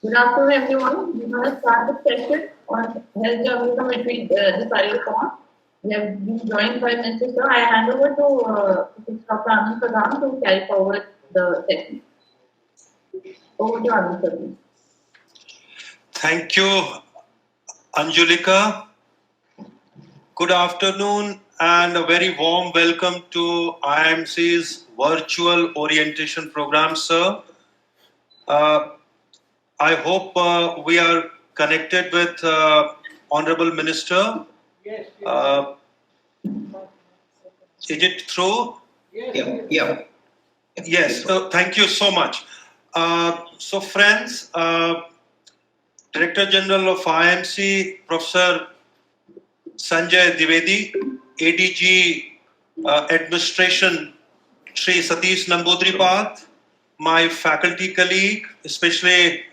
Good afternoon, everyone. We're going to start the session on health journalism between the Parallel Pond. We have been joined by Mr. Sir. I hand over to Dr. Anand Pradhan to carry forward the session. Over to Anand Sir, please. Thank you, Anjulika. Good afternoon and a very warm welcome to IMC's virtual orientation program, sir. I hope we are connected with Honorable Minister. Yes. Is it through? Yeah. Yes, thank you so much. So friends, Director General of IMC, Professor Sanjay Dwivedi, ADG Administration, Shri Satish Namboodiripad, my faculty colleague, especially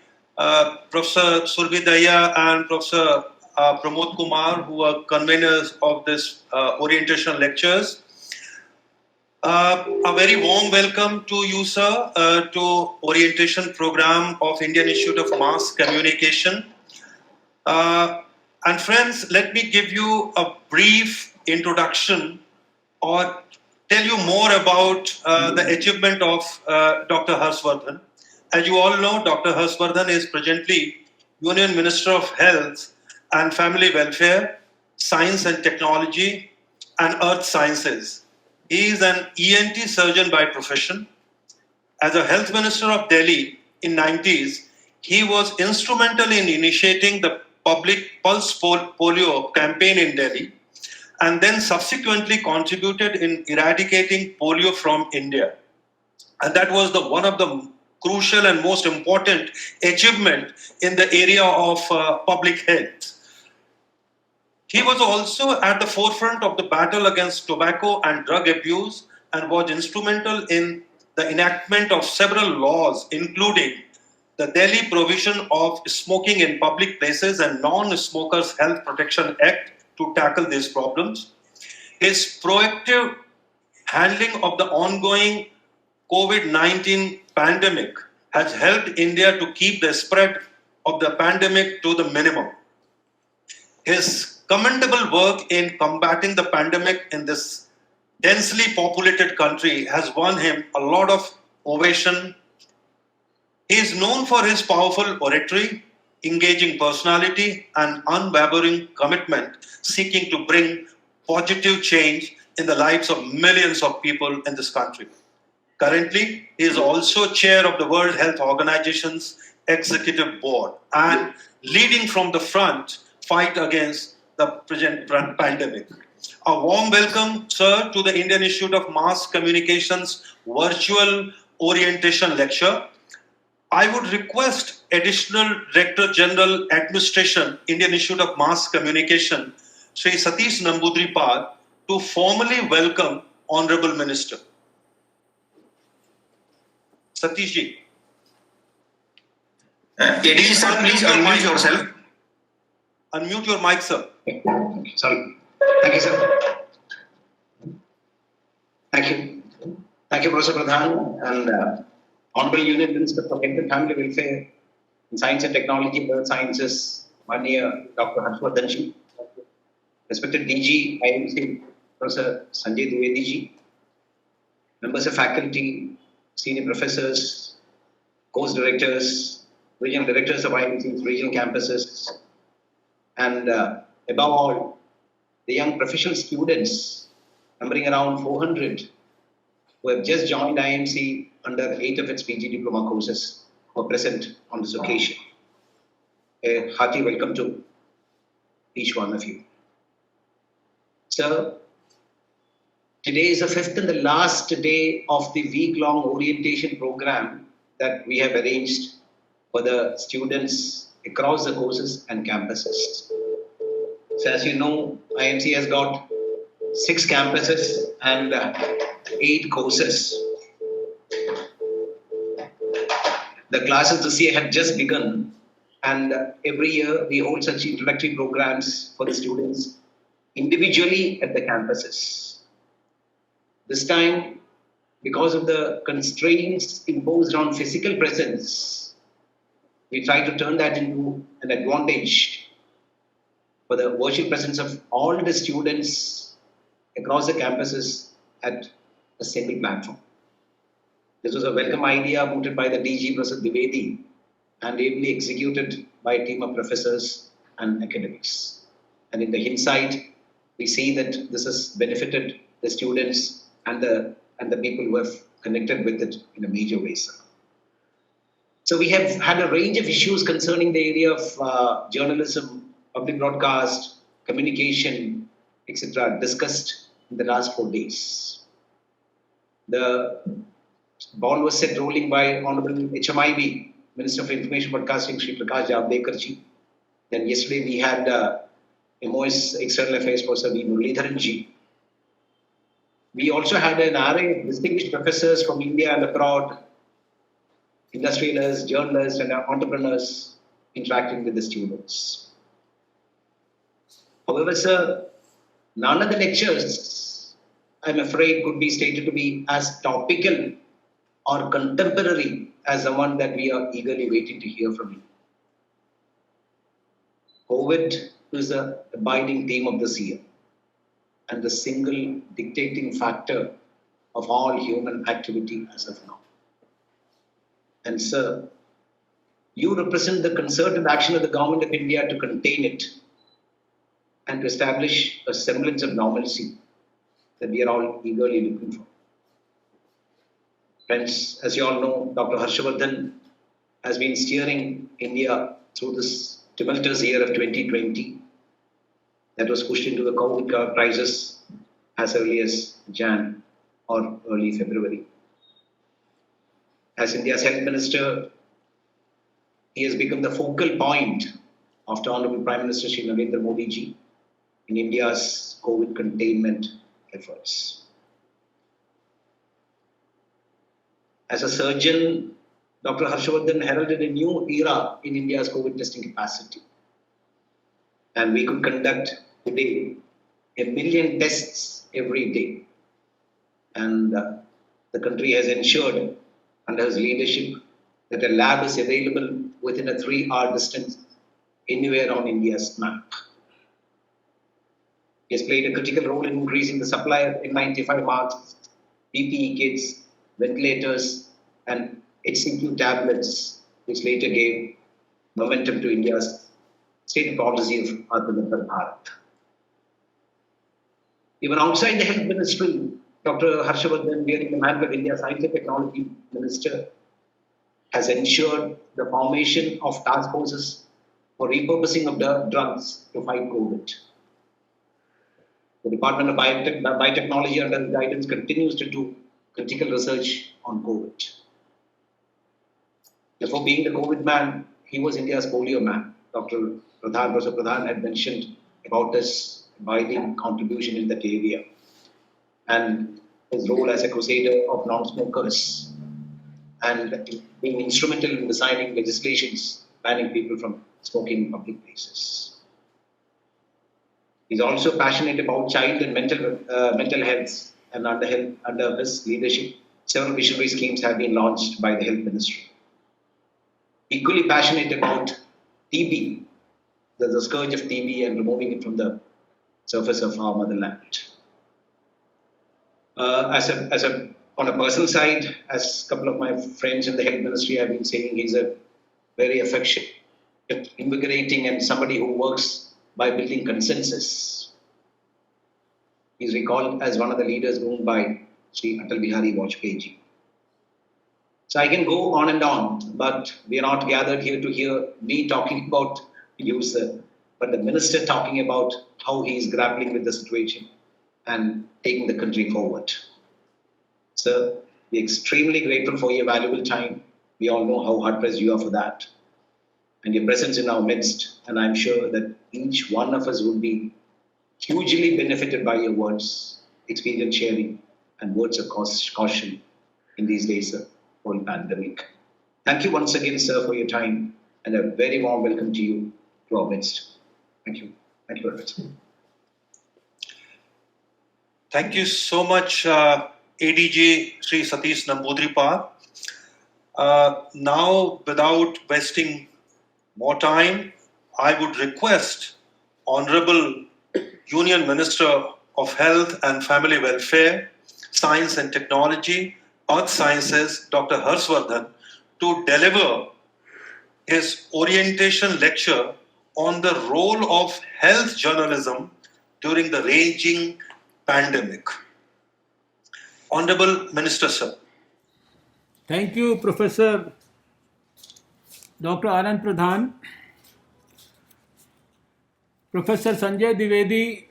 Professor Surbhi Dahiya and Professor Pramod Kumar, who are conveners of this orientation lectures. A very warm welcome to you, sir, to orientation program of Indian Institute of Mass Communication. And friends, let me give you a brief introduction or tell you more about the achievement of Dr. Harshvardhan. As you all know, Dr. Harshvardhan is presently Union Minister of Health and Family Welfare, Science and Technology, and Earth Sciences. He is an ENT surgeon by profession. As a Health Minister of Delhi in 90s, he was instrumental in initiating the public pulse polio campaign in Delhi, and then subsequently contributed in eradicating polio from India. And that was one of the crucial and most important achievement in the area of public health. He was also at the forefront of the battle against tobacco and drug abuse and was instrumental in the enactment of several laws, including the Delhi Provision of Smoking in Public Places and Non-Smokers Health Protection Act to tackle these problems. His proactive handling of the ongoing COVID-19 pandemic has helped India to keep the spread of the pandemic to the minimum. His commendable work in combating the pandemic in this densely populated country has won him a lot of ovation. He is known for his powerful oratory, engaging personality, and unwavering commitment, seeking to bring positive change in the lives of millions of people in this country. Currently, he is also chair of the World Health Organization's executive board and leading from the front fight against the present pandemic. A warm welcome, sir, to the Indian Institute of Mass Communications virtual orientation lecture. I would request Additional Director General Administration, Indian Institute of Mass Communication, Shri Satish Namboodiripad, to formally welcome Honorable Minister. Satish ji. ADG sir, please unmute yourself. Unmute your mic, sir. Sorry. Thank you, sir. Thank you. Thank you, Professor Pradhan and Honorable Union Minister for Health and Family Welfare and Science and Technology, Earth Sciences, Mania Dr. Harshvardhan ji. Respected DG, IMC, Professor Sanjay Dwivedi ji. Members of faculty, senior professors, course directors, regional directors of IMC's regional campuses, and above all, the young professional students, numbering around 400, who have just joined IMC under 8 of its PG diploma courses, who are present on this occasion. A hearty welcome to each one of you. Sir, today is the 5th and the last day of the week-long orientation program that we have arranged for the students across the courses and campuses. So as you know, IMC has got 6 campuses and 8 courses. The classes this year had just begun, and every year we hold such introductory programs for the students individually at the campuses. This time, because of the constraints imposed on physical presence, we try to turn that into an advantage for the virtual presence of all the students across the campuses at a single platform. This was a welcome idea mooted by the DG Prasad Dwivedi and ably executed by a team of professors and academics. And in the hindsight, we see that this has benefited the students and the people who have connected with it in a major way, sir. So we have had a range of issues concerning the area of journalism, public broadcast, communication, etc. discussed in the last 4 days. The ball was set rolling by Honorable HMIB, Minister of Information Broadcasting, Shri Prakash Javadekar ji. Then yesterday we had MOS External Affairs Professor V. Muralidharan ji. We also had an array of distinguished professors from India and abroad, industrialists, journalists, and entrepreneurs interacting with the students. However, sir, none of the lectures, I'm afraid, could be stated to be as topical or contemporary as the one that we are eagerly waiting to hear from you. COVID is the abiding theme of this year and the single dictating factor of all human activity as of now. And sir, you represent the concerted action of the Government of India to contain it and to establish a semblance of normalcy that we are all eagerly looking for. Friends, as you all know, Dr. Harshvardhan has been steering India through this tumultuous year of 2020 that was pushed into the COVID crisis as early as Jan or early February. As India's Health Minister, he has become the focal point after Honorable Prime Minister Shri Narendra Modi ji in India's COVID containment efforts. As a surgeon, Dr. Harshvardhan heralded a new era in India's COVID testing capacity. And we could conduct today 1 million tests every day. And the country has ensured under his leadership that a lab is available within a 3-hour distance anywhere on India's map. He has played a critical role in increasing the supply of N95 masks, PPE kits, ventilators, and HCQ tablets, which later gave momentum to India's stated policy of Atmanirbhar Bharat. Even outside the health ministry, Dr. Harshvardhan, bearing the mantle of India's Science and Technology Minister, has ensured the formation of task forces for repurposing of drugs to fight COVID. The Department of Biotechnology under his guidance continues to do critical research on COVID. Before being the COVID man, he was India's polio man. Dr. Pradhan, Professor Pradhan had mentioned about his abiding contribution in that area and his role as a crusader of non-smokers and being instrumental in designing legislations banning people from smoking in public places. He's also passionate about child and mental health, and under his leadership, several visionary schemes have been launched by the Health Ministry. Equally passionate about TB, the scourge of TB, and removing it from the surface of our motherland. On a personal side, as a couple of my friends in the Health Ministry have been saying, he's a very affectionate, invigorating, and somebody who works by building consensus. He's recalled as one of the leaders known by Sri Atal Bihari Vajpayee ji. So I can go on and on, but we are not gathered here to hear me talking about you, sir, but the minister talking about how he is grappling with the situation and taking the country forward. Sir, we're extremely grateful for your valuable time. We all know how hard-pressed you are for that. And your presence in our midst, and I'm sure that each one of us would be hugely benefited by your words, experience sharing, and words of caution in these days of whole pandemic. Thank you once again, sir, for your time, and a very warm welcome to you to our midst. Thank you. Thank you very much. Thank you so much, ADJ Sri Satish Namboodiripal. Now, without wasting more time, I would request Honorable Union Minister of Health and Family Welfare, Science and Technology, Earth Sciences, Dr. Harshvardhan, to deliver his orientation lecture on the role of health journalism during the raging pandemic. Honorable Minister, sir. Thank you, Professor Dr. Anand Pradhan. Professor Sanjay Dwivedi,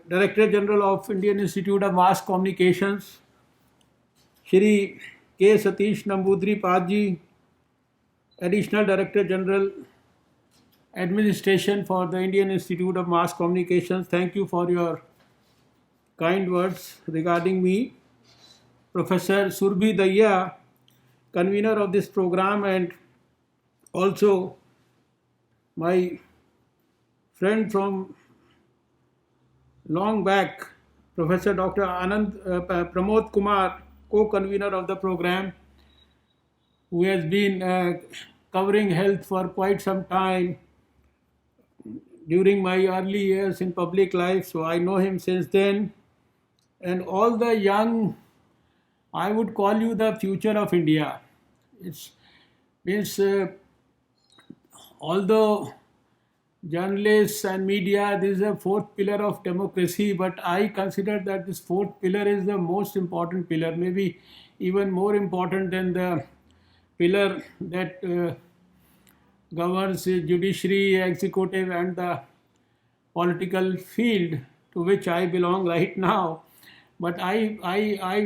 Director General of Indian Institute of Mass Communications, Shri K. Satish Nambudri Padji, Additional Director General Administration for the Indian Institute of Mass Communications, thank you for your kind words regarding me. Professor Surbhi Daya, convener of this program, and also my friend from long back, Professor Dr. Pramod Kumar, co-convener of the program, who has been covering health for quite some time during my early years in public life, so I know him since then. And all the young, I would call you the future of India. It's means although journalists and media, this is a fourth pillar of democracy, but I consider that this fourth pillar is the most important pillar, maybe even more important than the pillar that governs judiciary, executive, and the political field to which I belong right now. But I,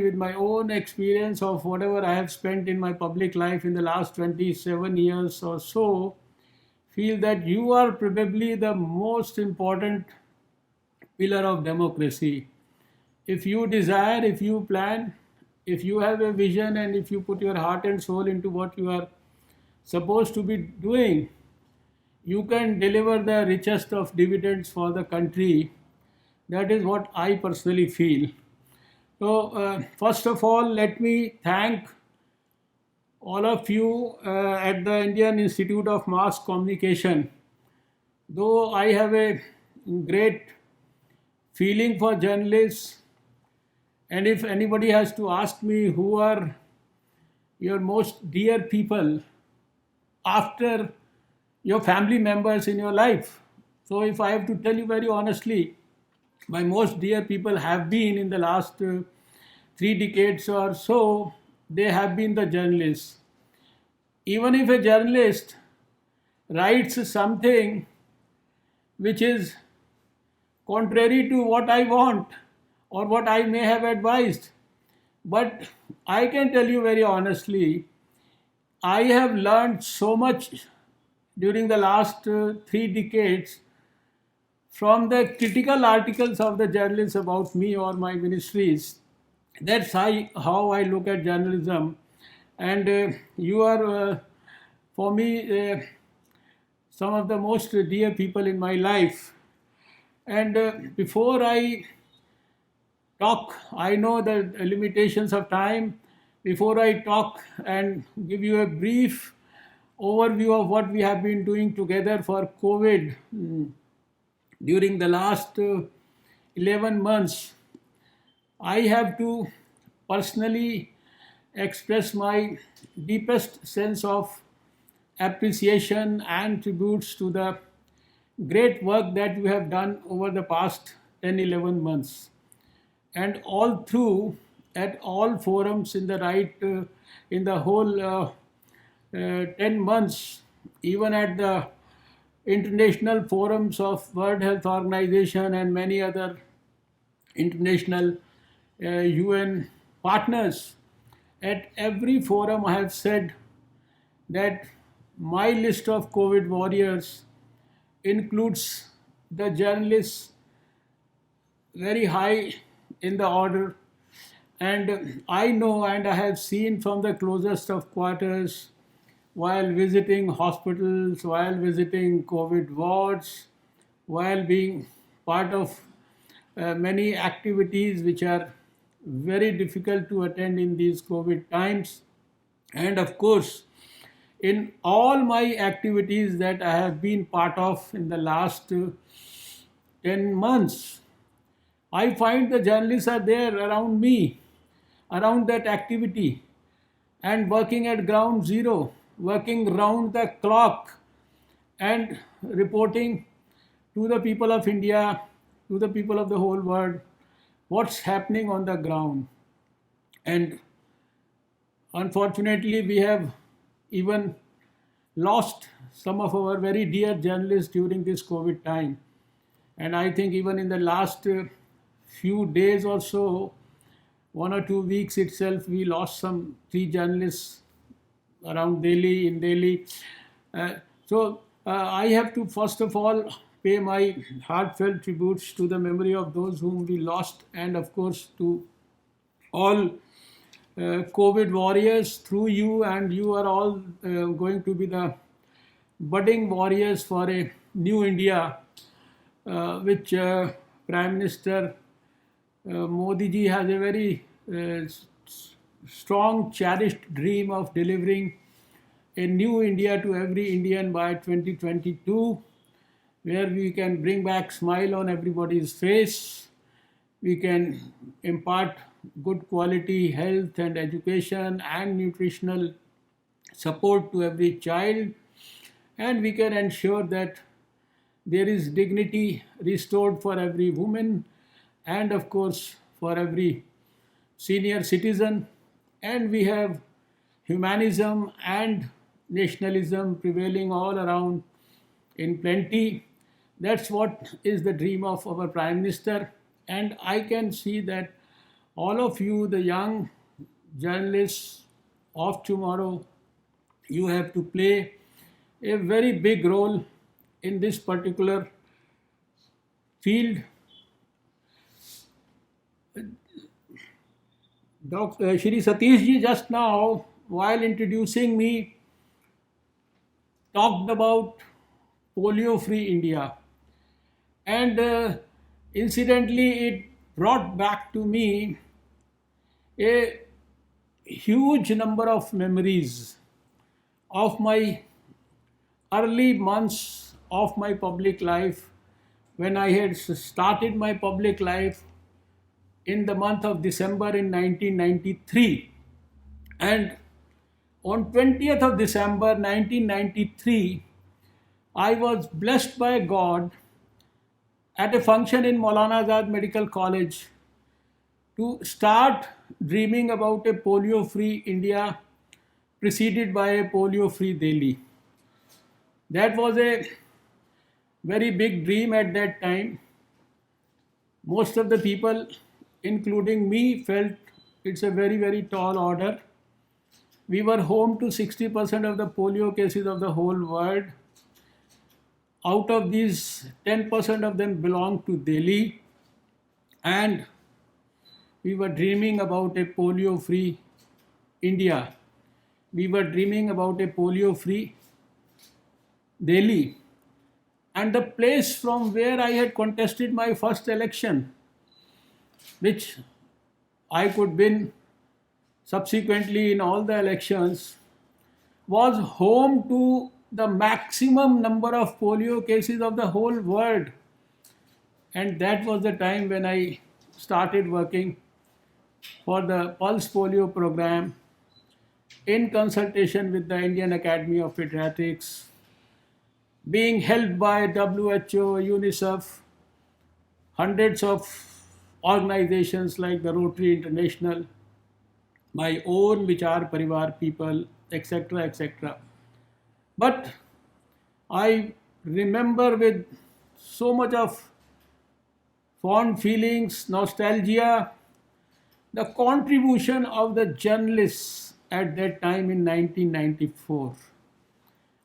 with my own experience of whatever I have spent in my public life in the last 27 years or so, feel that you are probably the most important pillar of democracy. If you desire, if you plan, if you have a vision, and if you put your heart and soul into what you are supposed to be doing, you can deliver the richest of dividends for the country. That is what I personally feel. So, first of all, let me thank all of you at the Indian Institute of Mass Communication. Though I have a great feeling for journalists, and if anybody has to ask me who are your most dear people after your family members in your life, so if I have to tell you very honestly, my most dear people have been in the last 3 decades or so, they have been the journalists. Even if a journalist writes something which is contrary to what I want or what I may have advised, but I can tell you very honestly, I have learned so much during the last 3 decades from the critical articles of the journalists about me or my ministries. That's how I look at journalism. And you are, for me, some of the most dear people in my life. And before I talk, I know the limitations of time. Before I talk and give you a brief overview of what we have been doing together for COVID during the last 11 months, I have to personally express my deepest sense of appreciation and tributes to the great work that we have done over the past 10-11 months. And all through, at all forums in the whole 10 months, even at the international forums of World Health Organization and many other international UN partners, at every forum I have said that my list of COVID warriors includes the journalists very high in the order. And I know and I have seen from the closest of quarters, while visiting hospitals, while visiting COVID wards, while being part of many activities which are very difficult to attend in these COVID times. And of course, in all my activities that I have been part of in the last 10 months. I find the journalists are there around me, around that activity, and working at ground zero, working round the clock, and reporting to the people of India, to the people of the whole world, what's happening on the ground. And unfortunately, we have even lost some of our very dear journalists during this COVID time. And I think even in the last few days or so, 1 or 2 weeks itself, we lost some 3 journalists around Delhi, in Delhi. I have to first of all pay my heartfelt tributes to the memory of those whom we lost, and of course to all COVID warriors through you, and you are all going to be the budding warriors for a new India, which Prime Minister Modi ji has a very strong, cherished dream of delivering a new India to every Indian by 2022, where we can bring back smile on everybody's face, we can impart good quality health and education and nutritional support to every child, and we can ensure that there is dignity restored for every woman and of course for every senior citizen, and we have humanism and nationalism prevailing all around in plenty. That's what is the dream of our Prime Minister, and I can see that all of you, the young journalists of tomorrow, you have to play a very big role in this particular field. Dr. Shri Satish ji just now, while introducing me, talked about polio-free India, and incidentally, it brought back to me a huge number of memories of my early months of my public life, when I had started my public life in the month of December in 1993. And on 20th of December 1993, I was blessed by God at a function in Maulana Azad Medical College to start dreaming about a polio-free India preceded by a polio-free Delhi. That was a very big dream at that time. Most of the people, including me, felt it's a very, very tall order. We were home to 60% of the polio cases of the whole world. Out of these, 10% of them belonged to Delhi, and we were dreaming about a polio-free India. We were dreaming about a polio-free Delhi. And the place from where I had contested my first election, which I could win subsequently in all the elections, was home to the maximum number of polio cases of the whole world. And that was the time when I started working for the Pulse Polio program in consultation with the Indian Academy of Pediatrics, being helped by WHO, UNICEF, hundreds of organizations like the Rotary International, my own Vichar Parivar people, etc., etc. But I remember with so much of fond feelings, nostalgia, the contribution of the journalists at that time in 1994.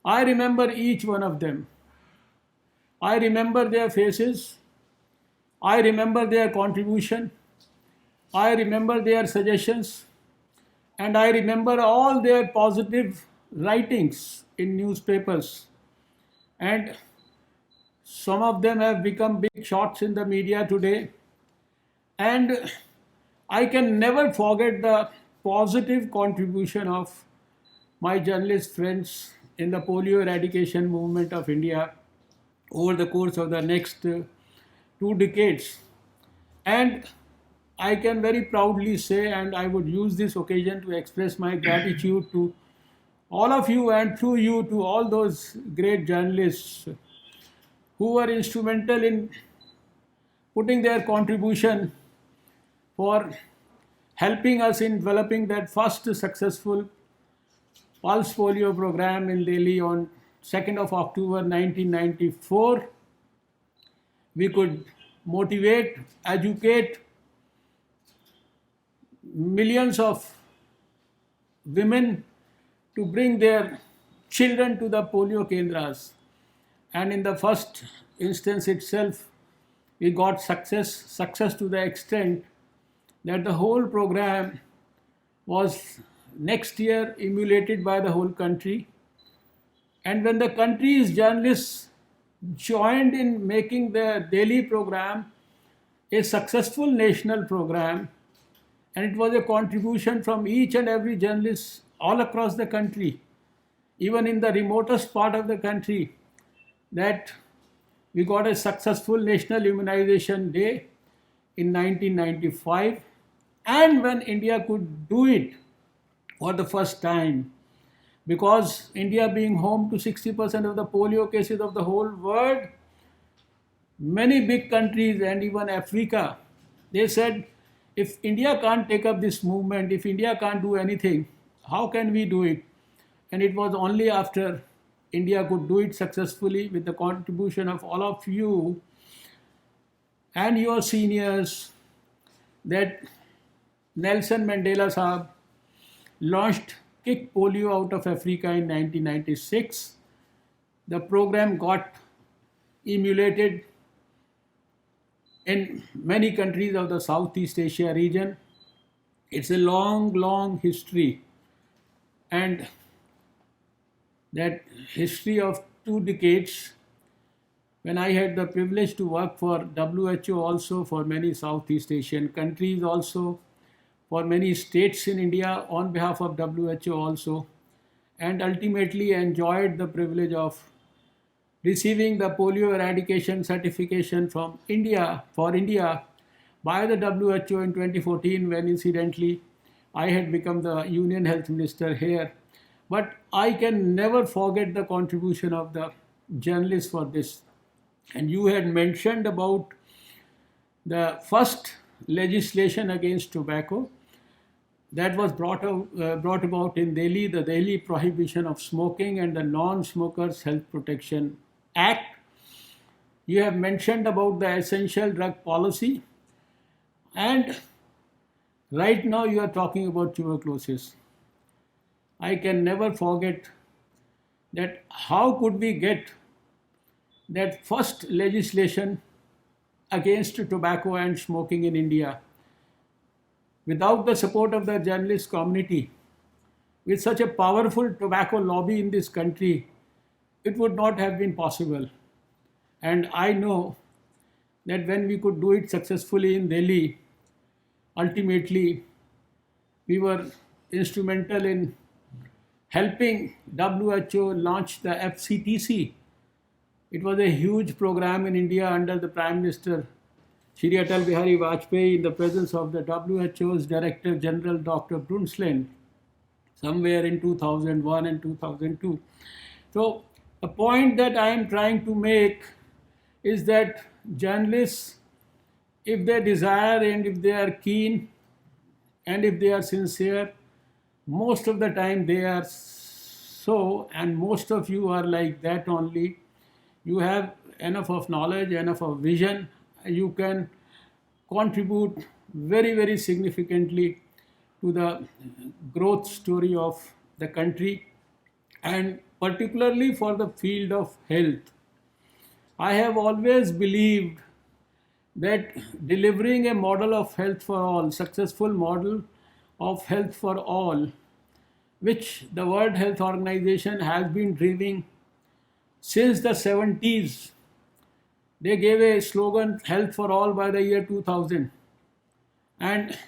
I remember each one of them. I remember their faces. I remember their contribution. I remember their suggestions. And I remember all their positive writings in newspapers. And some of them have become big shots in the media today. And I can never forget the positive contribution of my journalist friends in the polio eradication movement of India over the course of the next 2 decades. And I can very proudly say, and I would use this occasion to express my gratitude to all of you, and through you to all those great journalists who were instrumental in putting their contribution for helping us in developing that first successful pulse polio program in Delhi on 2nd of October 1994. We could motivate, educate millions of women to bring their children to the polio kendras. And in the first instance itself, we got success to the extent that the whole program was next year emulated by the whole country. And when the country's journalists joined in making the Delhi program a successful national program, and it was a contribution from each and every journalist all across the country, even in the remotest part of the country, that we got a successful National Immunization Day in 1995. And when India could do it for the first time, because India being home to 60% of the polio cases of the whole world, many big countries and even Africa, they said, if India can't take up this movement, if India can't do anything, how can we do it? And it was only after India could do it successfully with the contribution of all of you and your seniors that Nelson Mandela Sahab launched Kick Polio Out of Africa in 1996. The program got emulated in many countries of the Southeast Asia region. It's a long history, and that history of 2 decades, when I had the privilege to work for WHO also, for many Southeast Asian countries also, for many states in India on behalf of WHO also, and ultimately enjoyed the privilege of receiving the polio eradication certification from India, for India, by the WHO in 2014, when incidentally I had become the Union Health Minister here. But I can never forget the contribution of the journalists for this. And you had mentioned about the first legislation against tobacco that was brought about in Delhi, the Delhi Prohibition of Smoking and the Non-Smokers Health Protection Act. You have mentioned about the essential drug policy, and right now you are talking about tuberculosis. I can never forget that how could we get that first legislation against tobacco and smoking in India without the support of the journalist community. With such a powerful tobacco lobby in this country, it would not have been possible. And I know that when we could do it successfully in Delhi, ultimately we were instrumental in helping WHO launch the FCTC. It was a huge program in India under the Prime Minister Shri Atal Bihari Vajpayee, in the presence of the WHO's Director General Dr. Brundtland, somewhere in 2001 and 2002. So the point that I am trying to make is that journalists, if they desire and if they are keen and if they are sincere, most of the time they are so, and most of you are like that only. You have enough of knowledge, enough of vision. You can contribute very significantly to the growth story of the country, and particularly for the field of health. I have always believed that delivering a model of health for all, successful model of health for all, which the World Health Organization has been driving since the 70s. They gave a slogan, Health for All, by the year 2000. And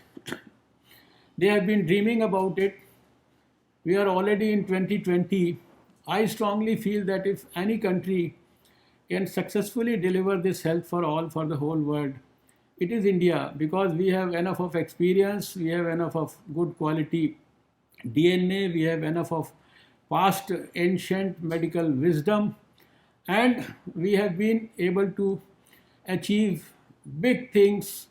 they have been dreaming about it. we are already in 2020. I strongly feel that if any country can successfully deliver this health for all for the whole world, it is India, because we have enough of experience, we have enough of good quality DNA, we have enough of past ancient medical wisdom, and we have been able to achieve big things,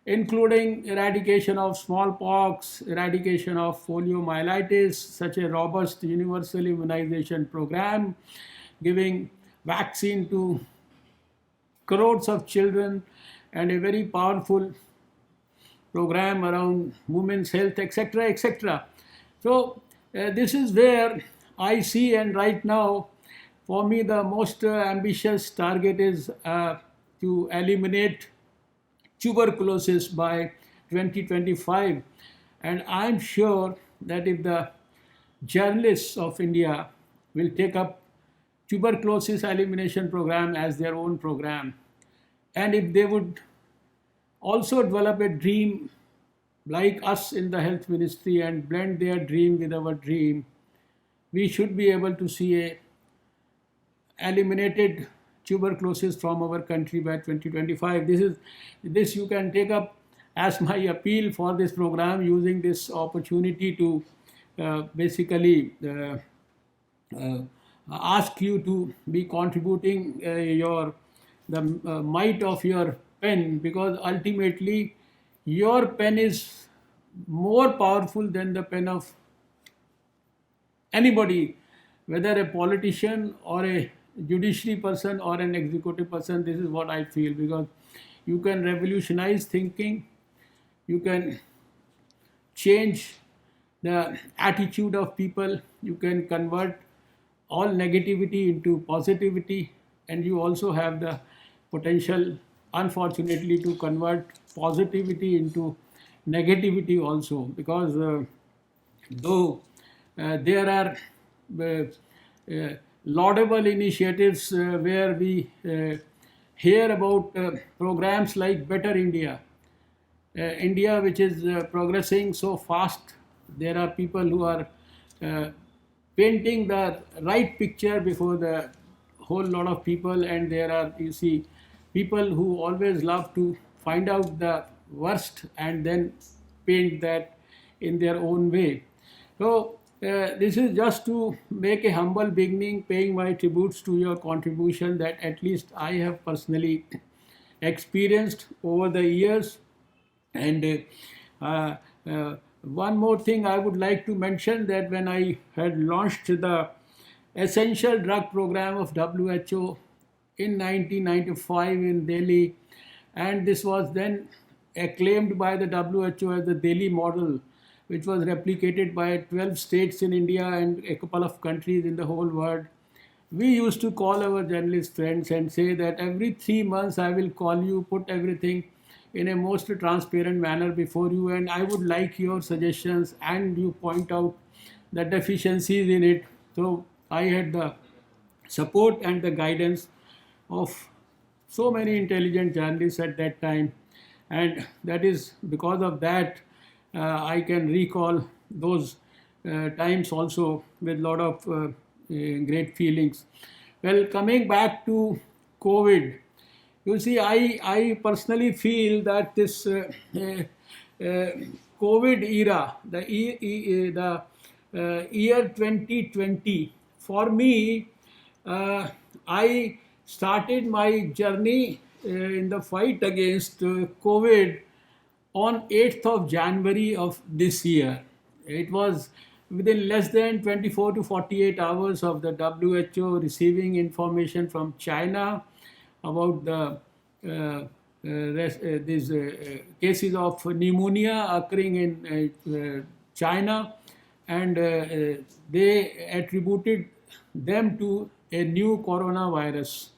including eradication of smallpox, eradication of poliomyelitis, such a robust universal immunization program, giving vaccine to crores of children, and a very powerful program around women's health, etc., etc. So this is where I see, and right now, for me, the most ambitious target is to eliminate tuberculosis by 2025. And I'm sure that if the journalists of India will take up tuberculosis elimination program as their own program, and if they would also develop a dream like us in the health ministry and blend their dream with our dream, we should be able to see a eliminated tuberculosis from our country by 2025. This you can take up as my appeal for this program, using this opportunity to basically ask you to be contributing the might of your pen, because ultimately your pen is more powerful than the pen of anybody, whether a politician or a judiciary person or an executive person. This is what I feel, because you can revolutionize thinking, you can change the attitude of people, you can convert all negativity into positivity, and you also have the potential, unfortunately, to convert positivity into negativity also, because though there are laudable initiatives where we hear about programs like Better India, India which is progressing so fast. There are people who are painting the right picture before the whole lot of people, and there are, you see, people who always love to find out the worst and then paint that in their own way. So this is just to make a humble beginning, paying my tributes to your contribution that at least I have personally experienced over the years. And one more thing I would like to mention, that when I had launched the Essential Drug Program of WHO in 1995 in Delhi, and this was then acclaimed by the WHO as the Delhi model, which was replicated by 12 states in India and a couple of countries in the whole world. We used to call our journalist friends and say that every 3 months I will call you, put everything in a most transparent manner before you, and I would like your suggestions, and you point out the deficiencies in it. So I had the support and the guidance of so many intelligent journalists at that time, and that is because of that I can recall those times also with a lot of great feelings. Well, coming back to COVID, you see, I personally feel that this COVID era, the year 2020, for me, I started my journey in the fight against COVID on 8th of January of this year. It was within less than 24 to 48 hours of the WHO receiving information from China about these cases of pneumonia occurring in China, and they attributed them to a new coronavirus.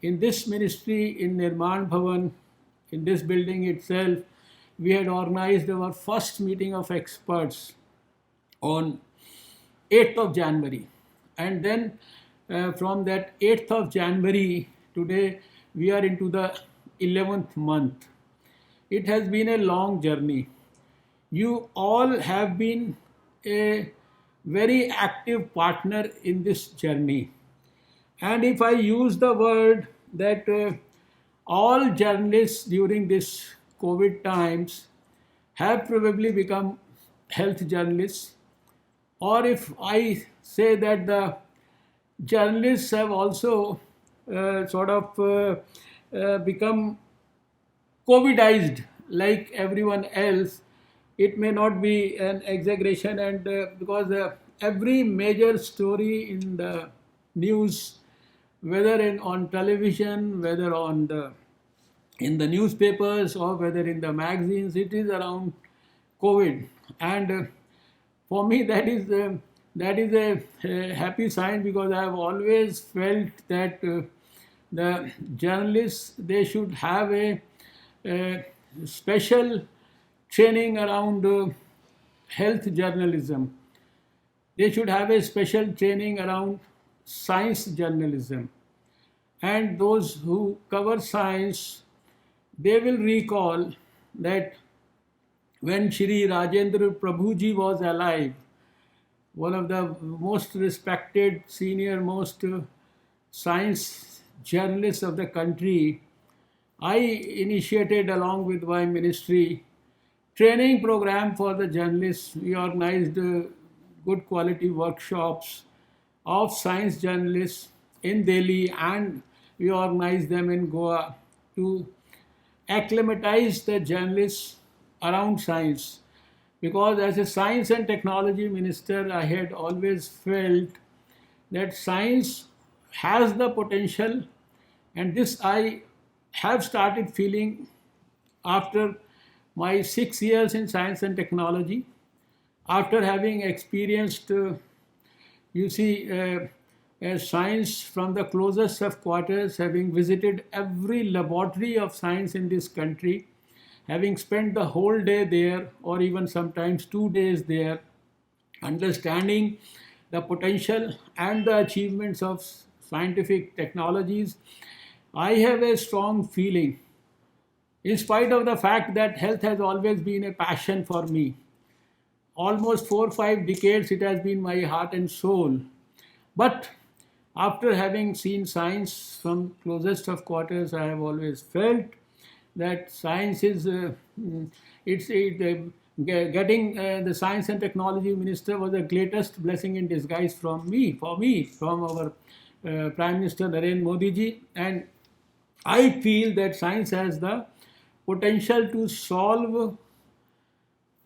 In this ministry, in Nirman Bhavan, in this building itself, we had organized our first meeting of experts on 8th of January. And then from that 8th of January, today we are into the 11th month. It has been a long journey. You all have been a very active partner in this journey. And if I use the word that all journalists during this COVID times have probably become health journalists, or if I say that the journalists have also become COVIDized like everyone else, it may not be an exaggeration, and because every major story in the news, whether on television, whether in the newspapers, or whether in the magazines, it is around COVID. And for me, that is a happy sign, because I have always felt that the journalists, they should have a special training around health journalism. They should have a special training around science journalism. And those who cover science, they will recall that when Shri Rajendra Prabhuji was alive, one of the most respected, senior most science journalists of the country, I initiated, along with my ministry, training program for the journalists. We organized good quality workshops of science journalists in Delhi, and we organized them in Goa to acclimatize the journalists around science. Because as a science and technology minister, I had always felt that science has the potential, and this I have started feeling after my 6 years in science and technology, after having experienced, science from the closest of quarters, having visited every laboratory of science in this country, having spent the whole day there, or even sometimes 2 days there, understanding the potential and the achievements of scientific technologies, I have a strong feeling, in spite of the fact that health has always been a passion for me. Almost 4 or 5 decades it has been my heart and soul. But after having seen science from closest of quarters, I have always felt that science is getting the science and technology minister was the greatest blessing in disguise for me, from our Prime Minister Narendra Modi ji. And I feel that science has the potential to solve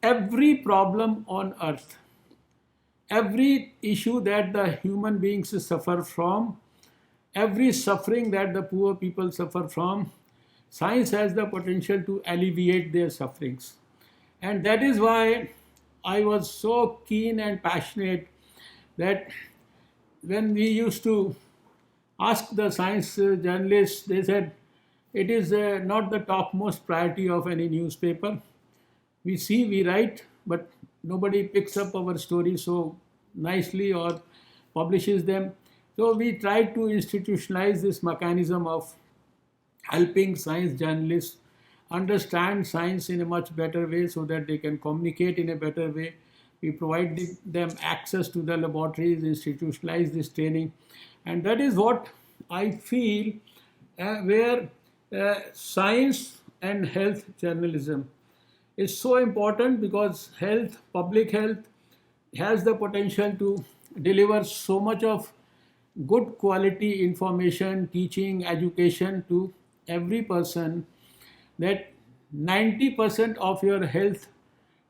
every problem on earth, every issue that the human beings suffer from, every suffering that the poor people suffer from. Science has the potential to alleviate their sufferings. And that is why I was so keen and passionate that when we used to ask the science journalists, they said it is not the topmost priority of any newspaper. We see, we write, but nobody picks up our stories so nicely or publishes them. So we tried to institutionalize this mechanism of helping science journalists understand science in a much better way, so that they can communicate in a better way. We provide them access to the laboratories, institutionalize this training. And that is what I feel where science and health journalism is so important, because public health, has the potential to deliver so much of good quality information, teaching, education to every person, that 90% of your health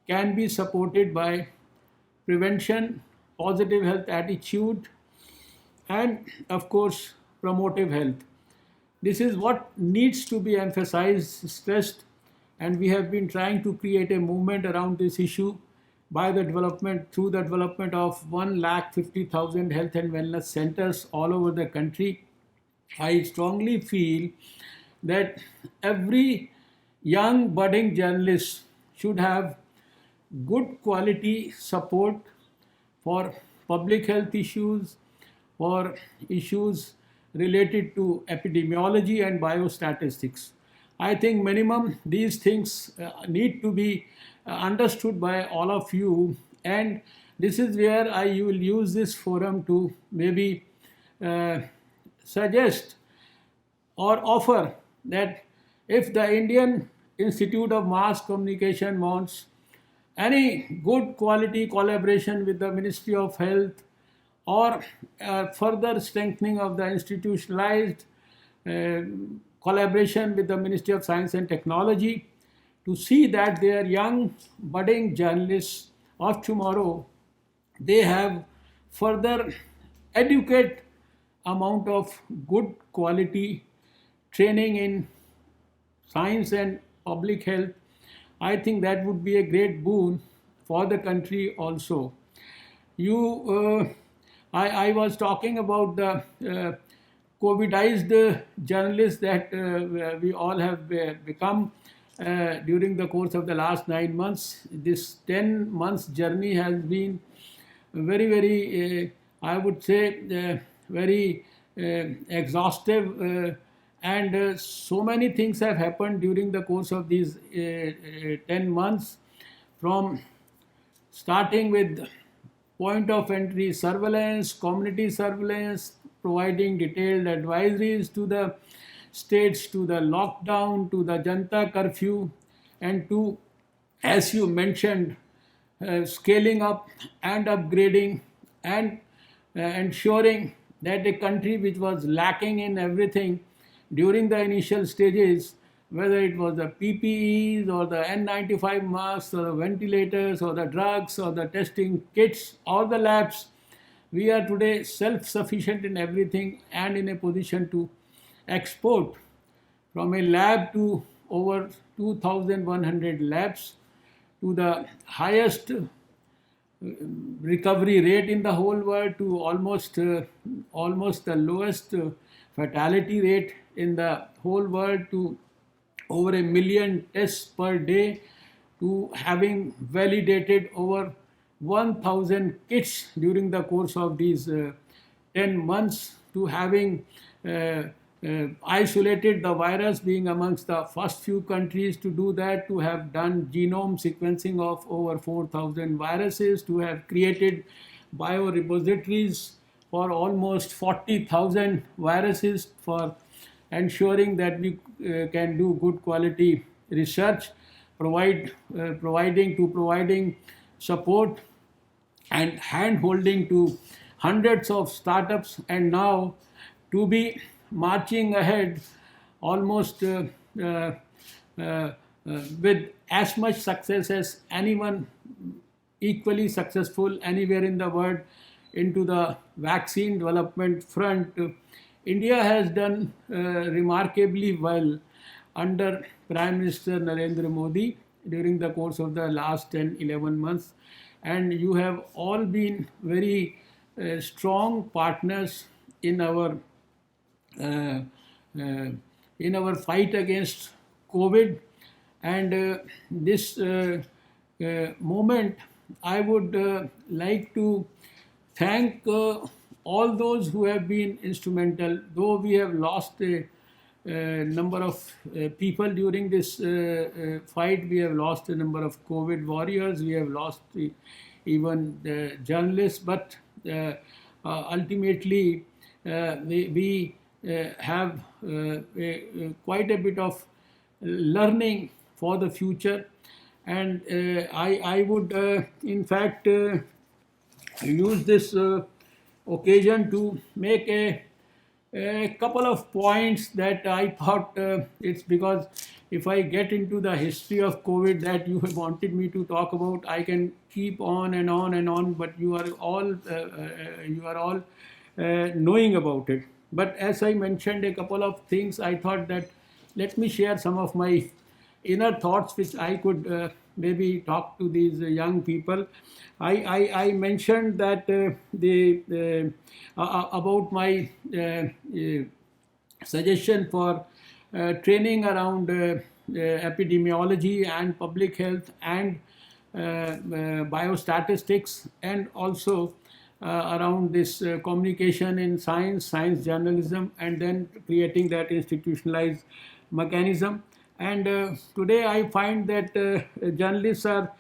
can be supported by prevention, positive health attitude, and of course, promotive health. This is what needs to be emphasized, stressed, and we have been trying to create a movement around this issue through the development of 150,000 health and wellness centers all over the country. I strongly feel that every young budding journalist should have good quality support for public health issues, for issues related to epidemiology and biostatistics. I think minimum these things need to be understood by all of you, and this is where I will use this forum to maybe suggest or offer that if the Indian Institute of Mass Communication wants any good quality collaboration with the Ministry of Health or further strengthening of the institutionalized uh, collaboration with the Ministry of Science and Technology to see that their young budding journalists of tomorrow, they have further adequate amount of good quality training in science and public health. I think that would be a great boon for the country also. I was talking about the COVIDized journalists that we all have become during the course of the last 9 months. This 10 months journey has been very, very, I would say, very exhaustive, and so many things have happened during the course of these 10 months, from starting with point of entry surveillance, community surveillance, providing detailed advisories to the states, to the lockdown, to the Janta curfew, and to, as you mentioned, scaling up and upgrading and ensuring that a country which was lacking in everything during the initial stages, whether it was the PPEs or the N95 masks or the ventilators or the drugs or the testing kits or the labs, we are today self-sufficient in everything and in a position to export from a lab to over 2,100 labs, to the highest recovery rate in the whole world, to almost the lowest fatality rate in the whole world, to over 1 million tests per day, to having validated over 1,000 kits during the course of these 10 months, to having isolated the virus, being amongst the first few countries to do that, to have done genome sequencing of over 4,000 viruses, to have created biorepositories for almost 40,000 viruses, for ensuring that we can do good quality research, providing support and hand holding to hundreds of startups, and now to be marching ahead almost with as much success as anyone equally successful anywhere in the world into the vaccine development front. India has done remarkably well under Prime Minister Narendra Modi during the course of the last 10-11 months, and you have all been very strong partners in our fight against COVID. And this moment, I would like to thank all those who have been instrumental. Though we have lost a number of people during this fight, we have lost a number of COVID warriors, we have lost even journalists, but ultimately we have quite a bit of learning for the future. And I would in fact use this occasion to make a couple of points that I thought it's because if I get into the history of COVID that you have wanted me to talk about, I can keep on and on and on, but you are all knowing about it. But as I mentioned a couple of things, I thought that let me share some of my inner thoughts which I could maybe talk to these young people. I mentioned that about my suggestion for training around epidemiology and public health and biostatistics, and also around this communication in science journalism, and then creating that institutionalized mechanism. And today I find that journalists are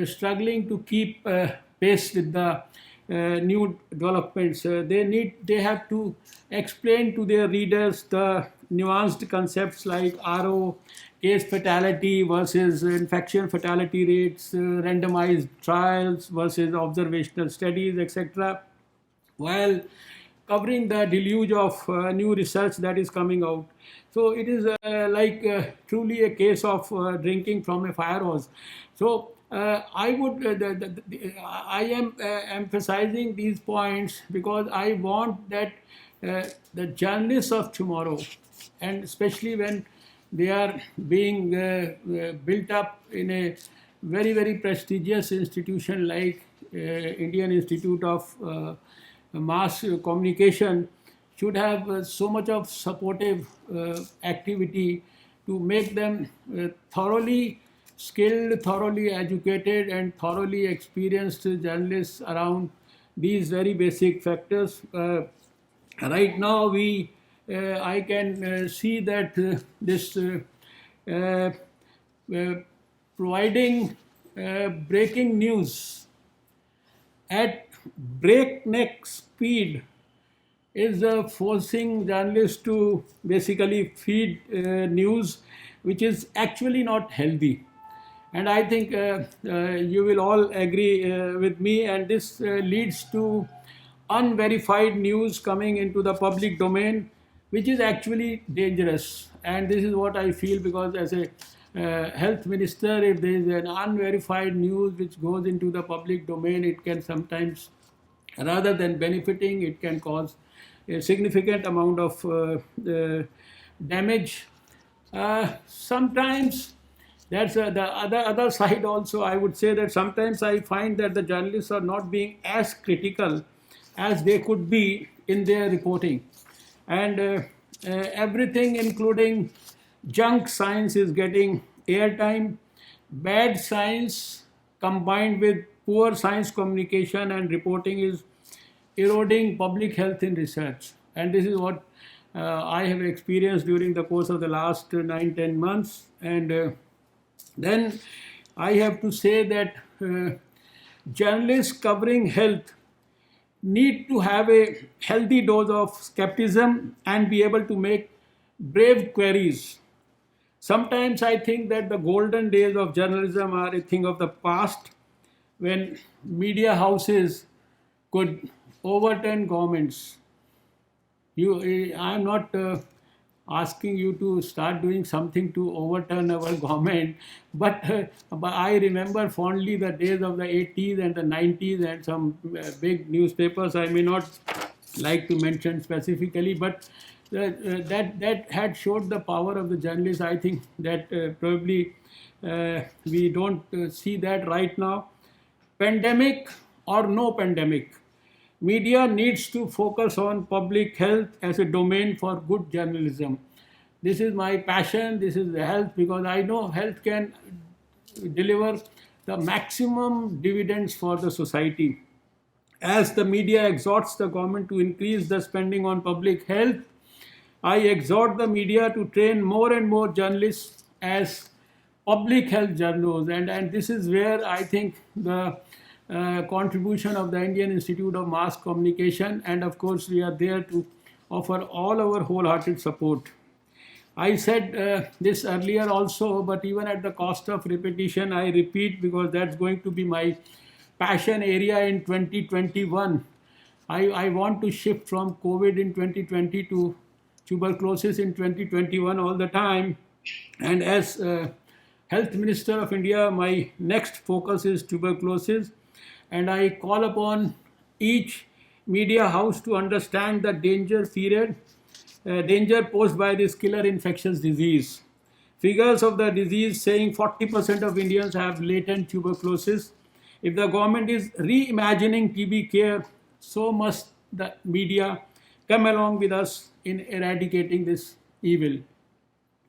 struggling to keep pace with the new developments. They have to explain to their readers the nuanced concepts like RO, case fatality versus infection fatality rates, randomized trials versus observational studies, etc., while covering the deluge of new research that is coming out. So it is truly a case of drinking from a fire hose. So I am emphasizing these points because I want that the journalists of tomorrow, and especially when they are being built up in a very, very prestigious institution like Indian Institute of Mass Communication, should have so much of supportive activity to make them thoroughly skilled, thoroughly educated, and thoroughly experienced journalists around these very basic factors. Right now, I can see that this providing breaking news at breakneck speed is forcing journalists to basically feed news which is actually not healthy. And I think you will all agree with me, and this leads to unverified news coming into the public domain, which is actually dangerous. And this is what I feel, because as a health minister, if there is an unverified news which goes into the public domain, it can sometimes, rather than benefiting, it can cause a significant amount of damage. Sometimes that's the other side also. I would say that sometimes I find that the journalists are not being as critical as they could be in their reporting, and everything including junk science is getting airtime. Bad science combined with poor science communication and reporting is eroding public health in research. And this is what I have experienced during the course of the last 9-10 months. And then I have to say that journalists covering health need to have a healthy dose of skepticism and be able to make brave queries. Sometimes I think that the golden days of journalism are a thing of the past, when media houses could overturn governments. I'm not asking you to start doing something to overturn our government, but I remember fondly the days of the 80s and the 90s and some big newspapers. I may not like to mention specifically, but that had showed the power of the journalists. I think that probably we don't see that right now. Pandemic or no pandemic, media needs to focus on public health as a domain for good journalism. This is my passion, this is the health, because I know health can deliver the maximum dividends for the society. As the media exhorts the government to increase the spending on public health, I exhort the media to train more and more journalists as public health journalists. And this is where I think the contribution of the Indian Institute of Mass Communication, and of course we are there to offer all our wholehearted support. I said this earlier also, but even at the cost of repetition, I repeat, because that's going to be my passion area in 2021. I want to shift from COVID in 2020 to tuberculosis in 2021 all the time. And as Health Minister of India, my next focus is tuberculosis. And I call upon each media house to understand the danger posed by this killer infectious disease. Figures of the disease saying 40% of Indians have latent tuberculosis. If the government is reimagining TB care, so must the media come along with us in eradicating this evil.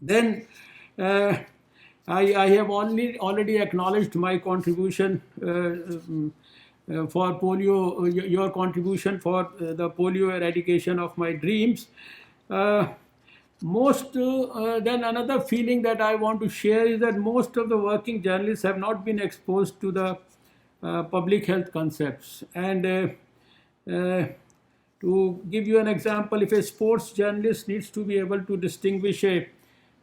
Then I have already acknowledged my contribution for polio, your contribution for the polio eradication of my dreams. Then another feeling that I want to share is that most of the working journalists have not been exposed to the public health concepts. And to give you an example, if a sports journalist needs to be able to distinguish a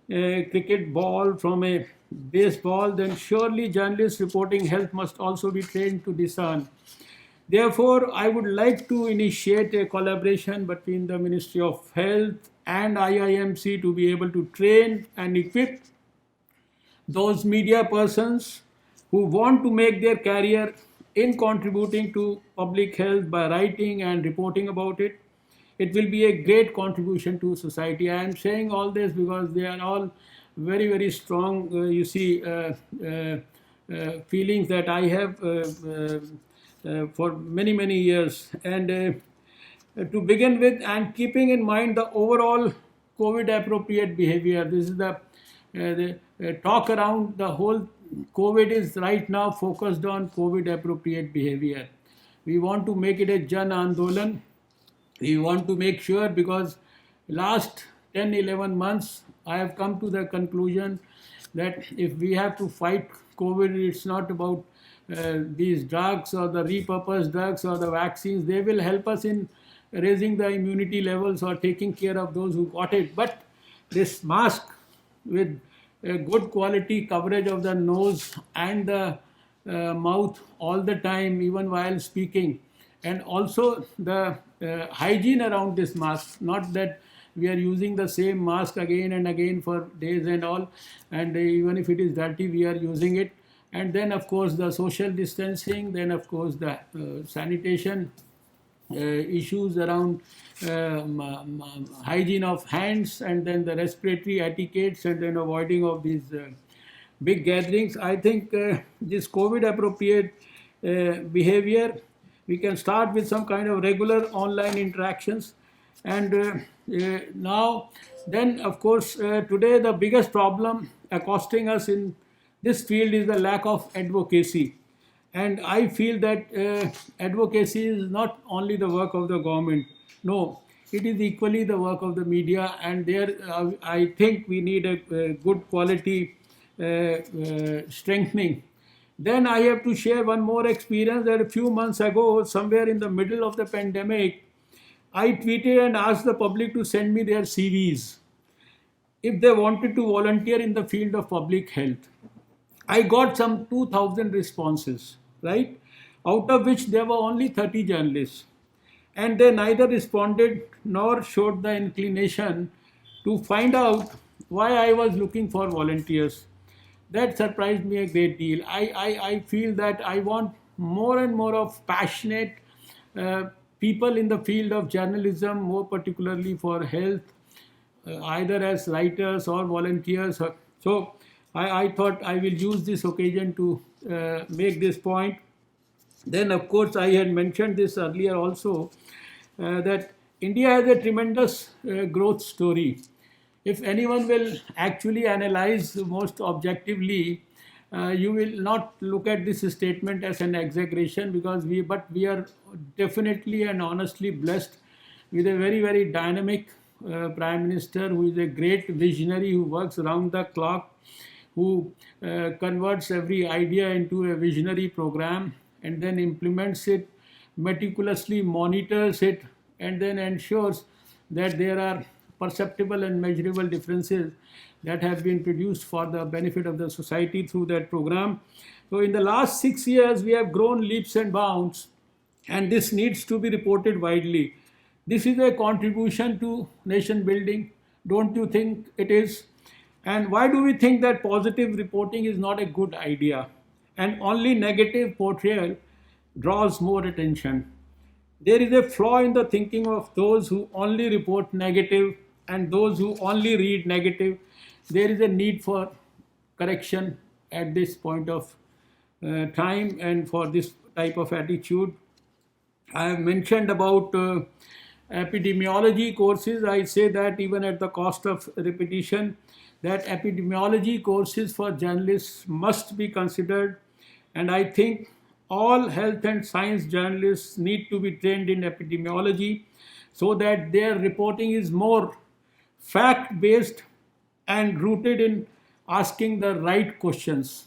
cricket ball from a baseball, then surely journalists reporting health must also be trained to discern. Therefore, I would like to initiate a collaboration between the Ministry of Health and IIMC to be able to train and equip those media persons who want to make their career in contributing to public health by writing and reporting about it. It will be a great contribution to society. I am saying all this because they are all very, very strong, feelings that I have for many, many years. And to begin with, and keeping in mind the overall COVID appropriate behavior, this is the talk around the whole COVID is right now focused on COVID appropriate behavior. We want to make it a Jan Andolan. We want to make sure, because last 10-11 months I have come to the conclusion that if we have to fight COVID, it's not about these drugs or the repurposed drugs or the vaccines. They will help us in raising the immunity levels or taking care of those who got it. But this mask with a good quality coverage of the nose and the mouth all the time, even while speaking, and also the hygiene around this mask, not that we are using the same mask again and again for days and all, and even if it is dirty, we are using it. And then of course the social distancing, then of course the sanitation issues around hygiene of hands, and then the respiratory etiquettes, and then avoiding of these big gatherings. I think this COVID appropriate behavior, we can start with some kind of regular online interactions. And now then of course today the biggest problem accosting us in this field is the lack of advocacy. And I feel that advocacy is not only the work of the government. No, it is equally the work of the media. And there, I think we need a good quality strengthening. Then I have to share one more experience that a few months ago, somewhere in the middle of the pandemic, I tweeted and asked the public to send me their CVs if they wanted to volunteer in the field of public health. I got some 2,000 responses, right? Out of which there were only 30 journalists. And they neither responded nor showed the inclination to find out why I was looking for volunteers. That surprised me a great deal. I feel that I want more and more of passionate people in the field of journalism, more particularly for health, either as writers or volunteers. So I thought I will use this occasion to make this point. Then, of course, I had mentioned this earlier also, that India has a tremendous growth story. If anyone will actually analyze most objectively, you will not look at this statement as an exaggeration, because we are definitely and honestly blessed with a very, very dynamic Prime Minister who is a great visionary, who works around the clock, who converts every idea into a visionary program and then implements it, meticulously monitors it, and then ensures that there are perceptible and measurable differences that have been produced for the benefit of the society through that program. So in the last 6 years, we have grown leaps and bounds, and this needs to be reported widely. This is a contribution to nation building. Don't you think it is? And why do we think that positive reporting is not a good idea, and only negative portrayal draws more attention? There is a flaw in the thinking of those who only report negative and those who only read negative. There is a need for correction at this point of time, and for this type of attitude. I have mentioned about epidemiology courses. I say that even at the cost of repetition, that epidemiology courses for journalists must be considered, and I think all health and science journalists need to be trained in epidemiology so that their reporting is more fact-based and rooted in asking the right questions.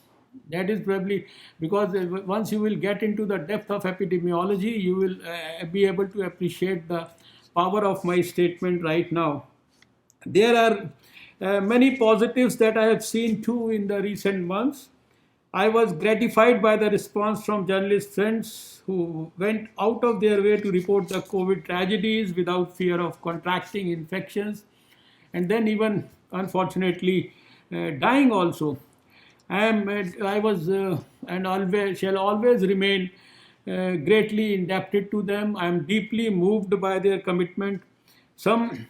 That is probably because once you will get into the depth of epidemiology, you will be able to appreciate the power of my statement right now. There are many positives that I have seen too in the recent months. I was gratified by the response from journalist friends who went out of their way to report the COVID tragedies without fear of contracting infections and then even unfortunately dying also. I was and always shall always remain greatly indebted to them. I am deeply moved by their commitment. Some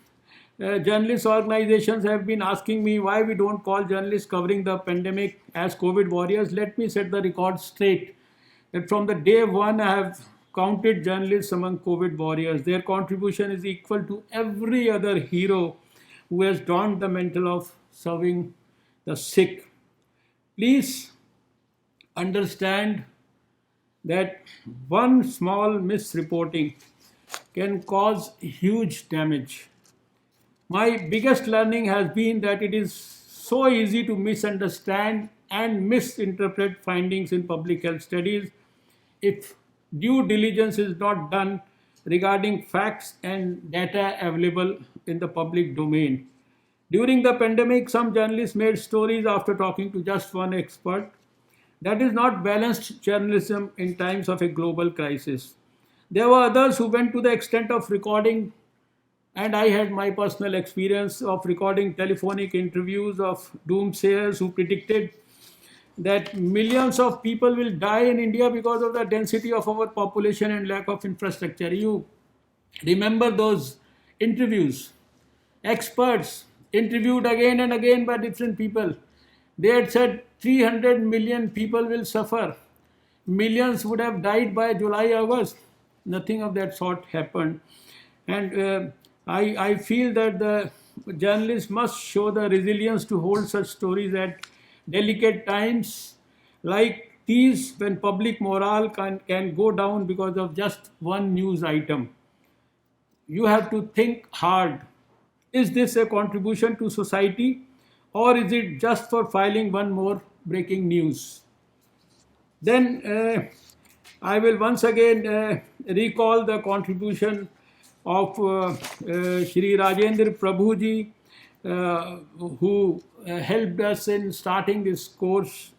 journalist organizations have been asking me why we don't call journalists covering the pandemic as COVID warriors. Let me set the record straight that from the day one, I have counted journalists among COVID warriors. Their contribution is equal to every other hero who has donned the mantle of serving the sick. Please understand that one small misreporting can cause huge damage. My biggest learning has been that it is so easy to misunderstand and misinterpret findings in public health studies if due diligence is not done regarding facts and data available in the public domain. During the pandemic, some journalists made stories after talking to just one expert. That is not balanced journalism in times of a global crisis. There were others who went to the extent of recording, and I had my personal experience of recording telephonic interviews of doomsayers who predicted that millions of people will die in India because of the density of our population and lack of infrastructure. You remember those interviews? Experts interviewed again and again by different people. They had said 300 million people will suffer. Millions would have died by July, August. Nothing of that sort happened. And I feel that the journalists must show the resilience to hold such stories at delicate times like these when public morale can go down because of just one news item. You have to think hard. Is this a contribution to society or is it just for filing one more breaking news? Then I will once again recall the contribution of Shri Rajendra Prabhuji, who helped us in starting this course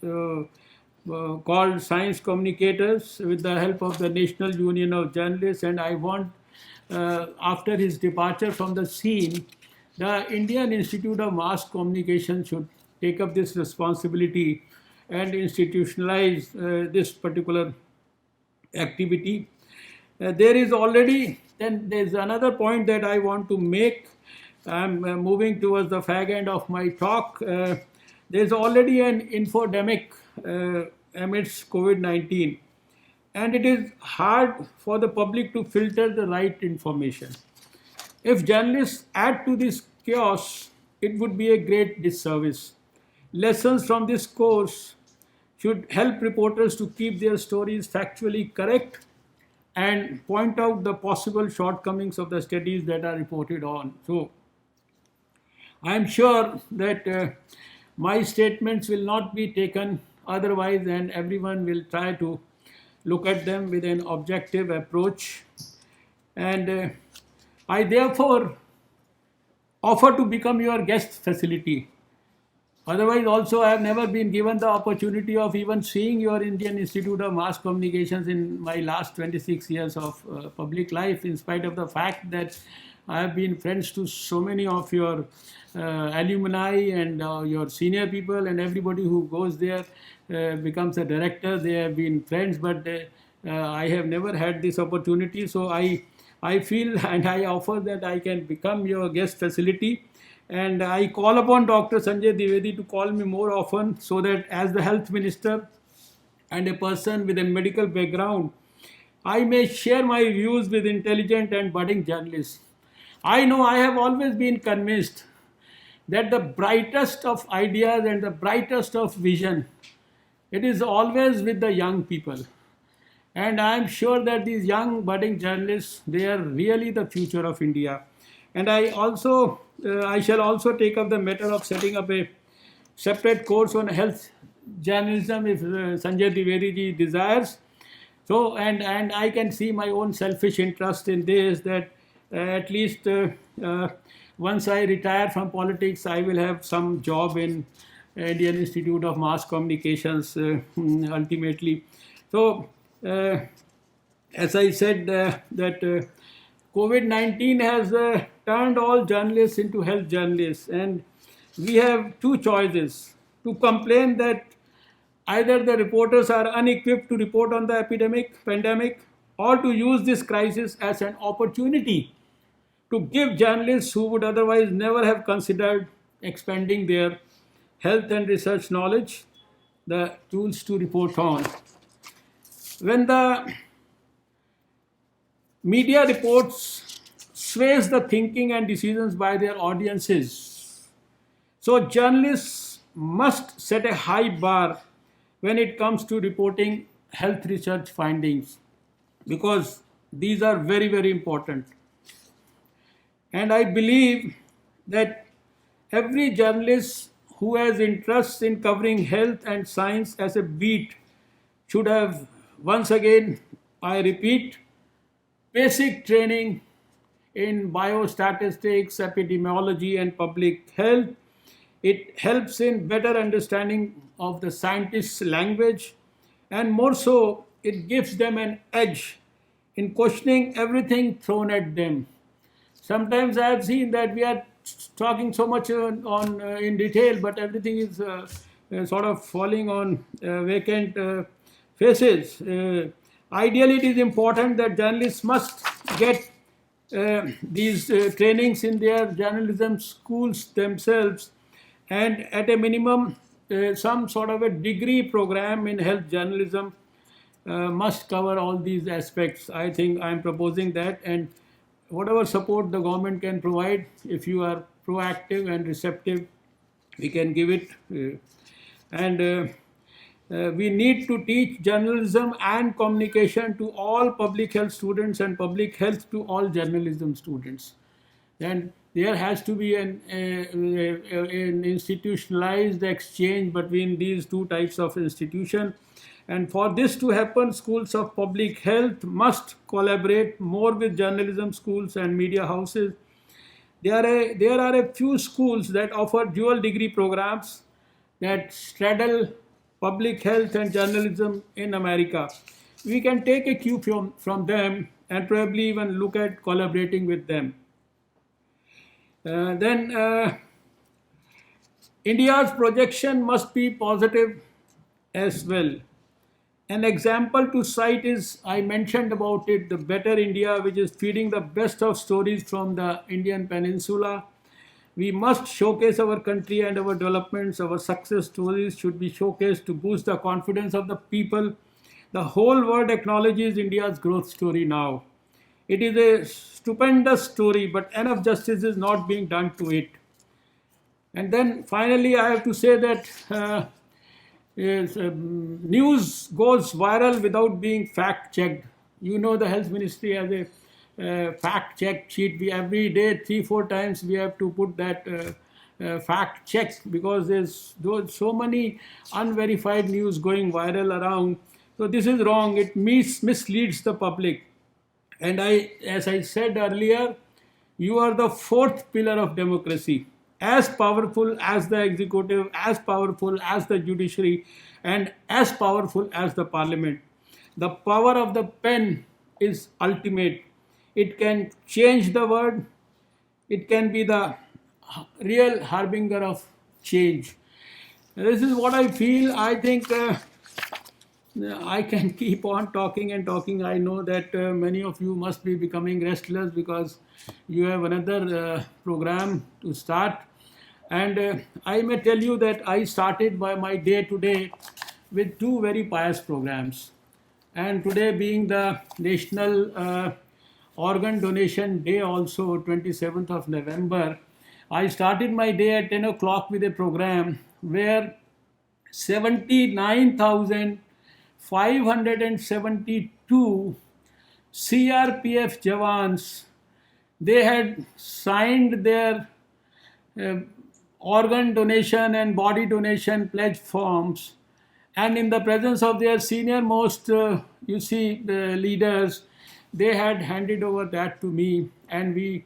called Science Communicators with the help of the National Union of Journalists. And I want, after his departure from the scene, the Indian Institute of Mass Communication should take up this responsibility and institutionalize this particular activity. There is already, then there's another point that I want to make. I'm moving towards the fag end of my talk. There's already an infodemic amidst COVID-19, and it is hard for the public to filter the right information. If journalists add to this chaos, it would be a great disservice. Lessons from this course should help reporters to keep their stories factually correct and point out the possible shortcomings of the studies that are reported on. So, I am sure that my statements will not be taken otherwise, and everyone will try to look at them with an objective approach. And I therefore offer to become your guest facility. Otherwise, also, I have never been given the opportunity of even seeing your Indian Institute of Mass Communications in my last 26 years of public life, in spite of the fact that I have been friends to so many of your alumni and your senior people, and everybody who goes there becomes a director. They have been friends, but I have never had this opportunity. So I feel and I offer that I can become your guest facility. And I call upon Dr. Sanjay Dwivedi to call me more often so that as the health minister and a person with a medical background, I may share my views with intelligent and budding journalists. I know I have always been convinced that the brightest of ideas and the brightest of vision, it is always with the young people. And I am sure that these young budding journalists, they are really the future of India. And I shall also take up the matter of setting up a separate course on health journalism if Sanjay Dwivedi ji desires. So, and I can see my own selfish interest in this, that at least once I retire from politics, I will have some job in Indian Institute of Mass Communications ultimately. So, as I said, that COVID-19 has turned all journalists into health journalists, and we have two choices: to complain that either the reporters are unequipped to report on the pandemic, or to use this crisis as an opportunity to give journalists who would otherwise never have considered expanding their health and research knowledge the tools to report on. When the media reports sways the thinking and decisions by their audiences, so journalists must set a high bar when it comes to reporting health research findings, because these are very, very important. And I believe that every journalist who has interest in covering health and science as a beat should have, once again, I repeat, basic training in biostatistics, epidemiology, and public health. It helps in better understanding of the scientists' language, and more so, it gives them an edge in questioning everything thrown at them. Sometimes I have seen that we are talking so much on in detail, but everything is sort of falling on vacant faces. Ideally, it is important that journalists must get these trainings in their journalism schools themselves, and at a minimum, some sort of a degree program in health journalism must cover all these aspects. I think I am proposing that, and whatever support the government can provide, if you are proactive and receptive, we can give it. We need to teach journalism and communication to all public health students and public health to all journalism students. And there has to be an institutionalized exchange between these two types of institution. And for this to happen, schools of public health must collaborate more with journalism schools and media houses. There are a few schools that offer dual degree programs that straddle public health and journalism in America. We can take a cue from them and probably even look at collaborating with them. India's projection must be positive as well. An example to cite is, I mentioned about it, the Better India, which is feeding the best of stories from the Indian peninsula. We must showcase our country and our developments. Our success stories should be showcased to boost the confidence of the people. The whole world acknowledges India's growth story now. It is a stupendous story, but enough justice is not being done to it. And then finally, I have to say that news goes viral without being fact checked. You know, the health ministry has a fact check sheet. We every day 3-4 times we have to put that fact check, because there's so many unverified news going viral around. So this is wrong. It misleads the public. And as I said earlier, you are the fourth pillar of democracy, as powerful as the executive, as powerful as the judiciary, and as powerful as the parliament. The power of the pen is ultimate. It can change the world. It can be the real harbinger of change. This is what I feel. I think I can keep on talking and talking. I know that many of you must be becoming restless because you have another program to start. And I may tell you that I started by my day today with two very pious programs. And today being the National Organ Donation Day also, 27th of November, I started my day at 10 o'clock with a program where 79,572 CRPF Jawans, they had signed their organ donation and body donation pledge forms and in the presence of their senior most, the leaders, they had handed over that to me, and we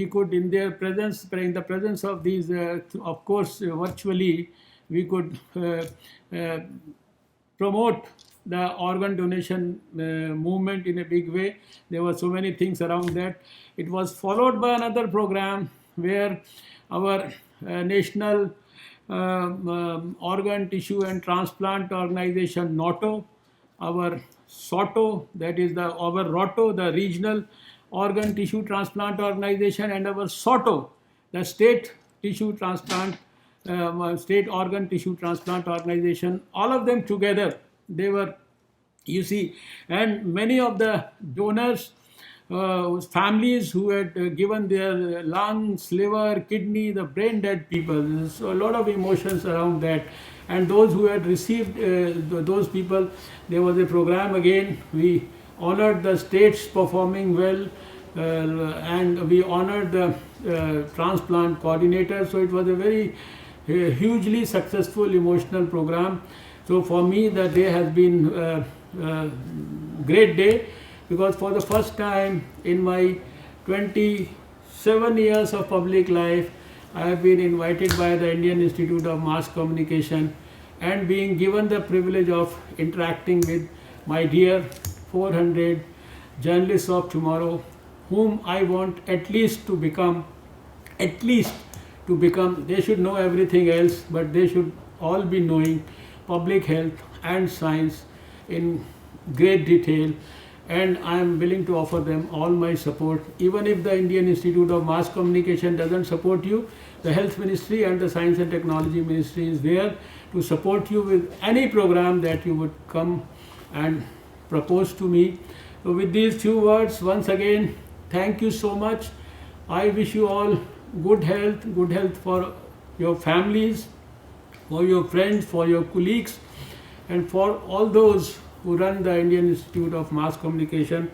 could, in their presence, in the presence of these, of course, virtually, we could promote the organ donation movement in a big way. There were so many things around that. It was followed by another program where our national organ, tissue, and transplant organization, NOTO, our SOTO, that is our ROTO, the regional organ tissue transplant organization, and our SOTO, the state tissue transplant, state organ tissue transplant organization. All of them together, they were, and many of the donors, families who had given their lungs, liver, kidney, the brain dead people. So a lot of emotions around that. And those who had received those people, there was a program again. We honored the states performing well, and we honored the transplant coordinator. So it was a very hugely successful emotional program. So for me, the day has been great day, because for the first time in my 27 years of public life, I have been invited by the Indian Institute of Mass Communication and being given the privilege of interacting with my dear 400 journalists of tomorrow, whom I want at least to become, they should know everything else, but they should all be knowing public health and science in great detail. And I am willing to offer them all my support. Even if the Indian Institute of Mass Communication doesn't support you, the Health Ministry and the Science and Technology Ministry is there to support you with any program that you would come and propose to me. So with these few words, once again, thank you so much. I wish you all good health for your families, for your friends, for your colleagues, and for all those who run the Indian Institute of Mass Communication.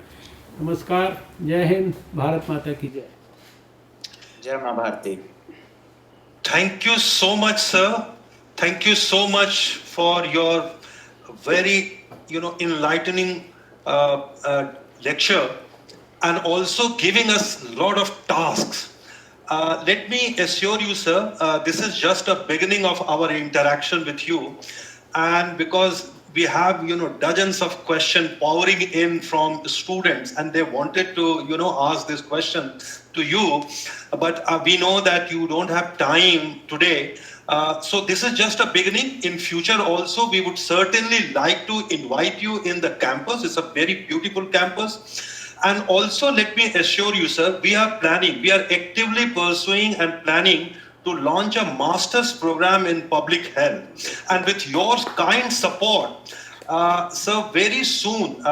Namaskar, Jai Hind, Bharat Mata ki Jai. Jai Maa Bharati. Thank you so much, sir. Thank you so much for your very, enlightening lecture, and also giving us a lot of tasks. Let me assure you, sir, this is just a beginning of our interaction with you, and because we have, dozens of questions pouring in from students, and they wanted to, ask this question to you, but we know that you don't have time today. So this is just a beginning. In future also, we would certainly like to invite you in the campus. It's a very beautiful campus. And also, let me assure you, sir, we are actively pursuing and planning to launch a master's program in public health. And with your kind support, sir, very soon,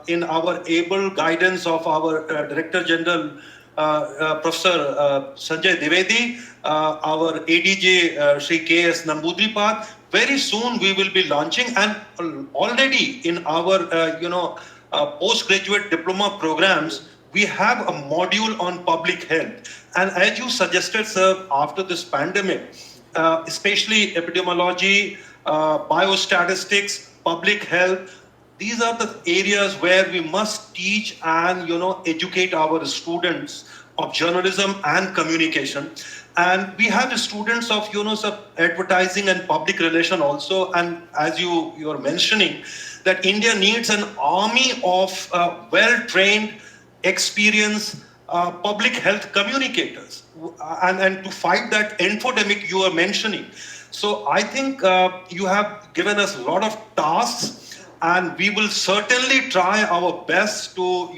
in our able guidance of our Director General, Professor Sanjay Dwivedi, our ADJ, Shri K.S. Namboodiripad, very soon we will be launching, and already in our, postgraduate diploma programs, we have a module on public health. And as you suggested, sir, after this pandemic, especially epidemiology, biostatistics, public health, these are the areas where we must teach and, educate our students of journalism and communication. And we have students of, advertising and public relation also. And as you are mentioning, that India needs an army of well-trained, experienced public health communicators, and to fight that infodemic you are mentioning. So I think you have given us a lot of tasks, and we will certainly try our best to,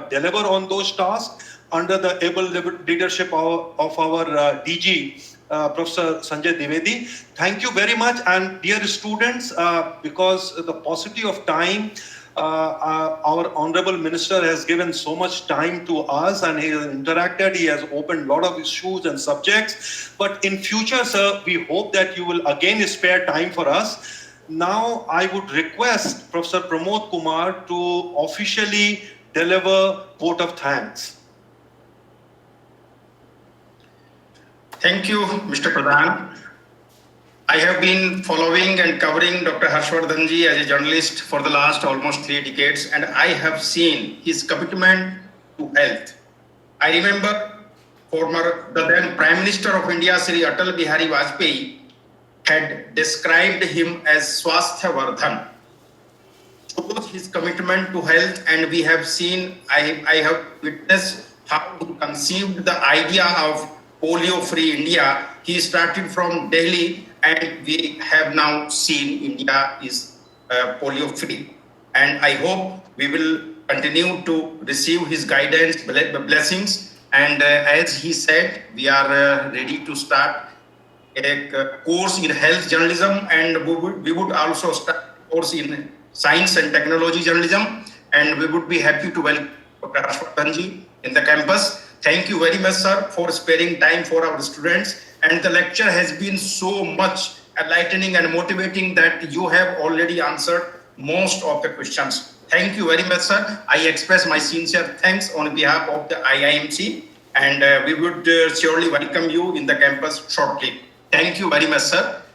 deliver on those tasks under the able leadership of our DG, Professor Sanjay Dwivedi. Thank you very much. And dear students, because the paucity of time, our Honorable Minister has given so much time to us, and he has interacted, he has opened a lot of issues and subjects. But in future, sir, we hope that you will again spare time for us. Now, I would request Professor Pramod Kumar to officially deliver vote of thanks. Thank you, Mr. Pradhan. I I have been following and covering Dr. Harshvardhan ji as a journalist for the last almost 3 decades, and I have seen his commitment to health. I remember the then Prime Minister of India, Sri Atal Bihari Vajpayee, had described him as Swasthya Vardhan. Shows his commitment to health, and we have seen, I have witnessed how he conceived the idea of polio-free India. He started from Delhi, and we have now seen India is polio-free. And I hope we will continue to receive his guidance, blessings. And as he said, we are ready to start a course in health journalism, and we would also start a course in science and technology journalism, and we would be happy to welcome Dr. Harshvardhan ji in the campus. Thank you very much, sir, for sparing time for our students. And the lecture has been so much enlightening and motivating that you have already answered most of the questions. Thank you very much, sir. I express my sincere thanks on behalf of the IIMC, and we would surely welcome you in the campus shortly. Thank you very much, sir.